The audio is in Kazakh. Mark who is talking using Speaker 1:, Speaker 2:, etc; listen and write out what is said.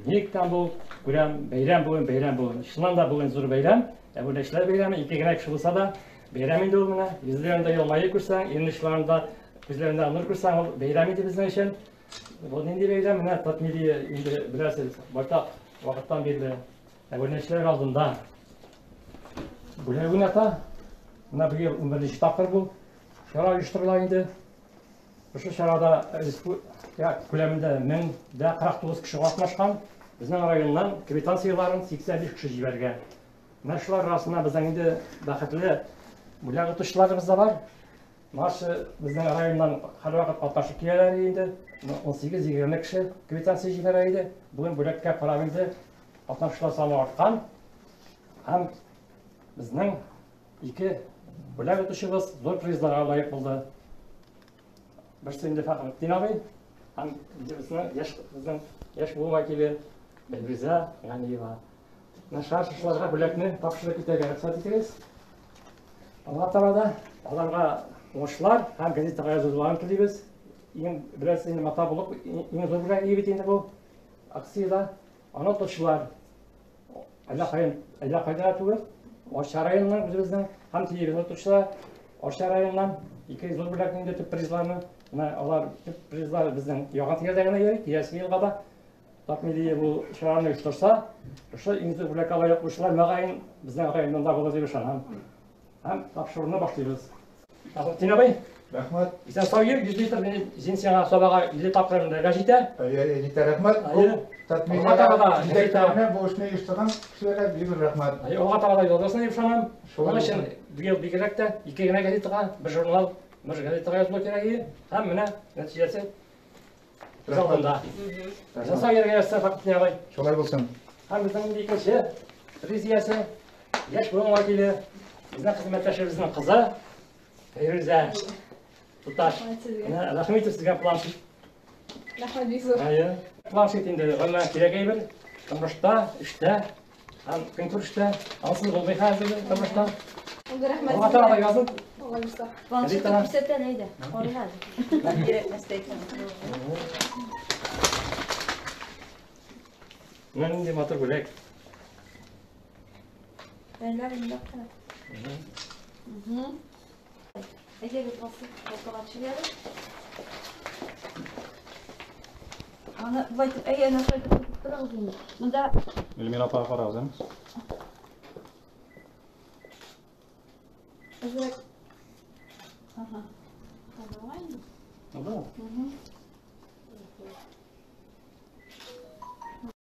Speaker 1: Niyekten bu beyram bugün. Şundan da bugün zor beyram. Bu neşler beyramı iki güne kışılsa da beyramın doğumuna yüzlerinde yolmayı kursan, inişlerinde yüzlerinde anır kursan o beyram idi bizim için. Bu nindi beyram ne tatmili indi biraz başta vakittan beri bu neşler aldığında bu ne günata ne bir umurlu takır bu. Şara uyuşturulaydı. Şu şarada күләмендә 1049 кеше катнашкан. Безнең районнан квитанцияларын 85 кеше җибәргән. Менә шулар арасында безнең инде бәхетле бүләк отышларыбыз да бар. Нашы безнең районнан һәрвакыт катнашып киләләр инде. 18-20 кеше квитанция җибәрә иде. Бүген бүләккә карап инде катнашучылар саны арткан. Һәм безнең ике бүләк отышыбыз зур призларга лаек булды. Birisi indi Fahrettin abi, hem bizden yaş bu vakili Belbriza Ganiyeva. Naşar şişlerine bülekni tapşırık itege rıksat etiriz. Allah tarada alarga oşlar hem gazeteye yazılan tilimiz. Biraz indi mata bulup yine zor bir iyi bitindi bu aksiyada. Anlatışlar Allah kayda tuğur. Oşarayından bizden hem tilimiz anlatışlar oşarayından iki zor bülekni de tüp prizlarını Алар призлар безнең яган тигәдә генә йөри, киясе елга да. Такмили бу шараны оештырса, ошо иңзе бүләк алай кушылар мәгәен безнең районнан да булыр дип ышанам. Һәм тапшыруны башлыйбыз. Тина бай,
Speaker 2: рәхмәт.
Speaker 1: Исән сау йөр, 100 литр зинсиянга сабага 50 тапкырында җитә.
Speaker 2: Җитә рәхмәт. Татминларга җитә. Бу эшне оештырган кешеләргә бик рәхмәт.
Speaker 1: Ага тарада ялгасына дип ышанам. Шуның өчен быел бигрәк тә 2 генә газетага, бер журнал Мыш газетага язылу керек, һәм менә нәтиҗәсе залында. Жасау йөргән нәрсә фактны алай.
Speaker 2: Шулай булсын.
Speaker 1: Һәм безнең икенче резиясе яшь буын вәкиле, безнең хезмәттәшебезнең кызы Фәйрүзә Туташ. Менә рәхмәт сезгә планшет.
Speaker 3: Рәхмәт бик зур.
Speaker 1: Планшет инде гына кирәк әйбер. Тормышта, эштә, һәм көнкүрештә, ансыз булмый хәзер тормышта.
Speaker 3: Рәхмәт.
Speaker 1: Аңа тарада язып.
Speaker 4: Планшетті көрсетті нейді? Орынады. Керек мәстейкен.
Speaker 1: Мен инде матур бүләк.
Speaker 4: Бәлләр инде қара. Әйдә бит басып, қолтыға чигәре. Аны байтып, әйе, шайтып тұрыңыз инде. Мында
Speaker 1: Эльмира апага карагыз, әм?
Speaker 4: Özür. Aha. Tamam.
Speaker 1: Oldu mu?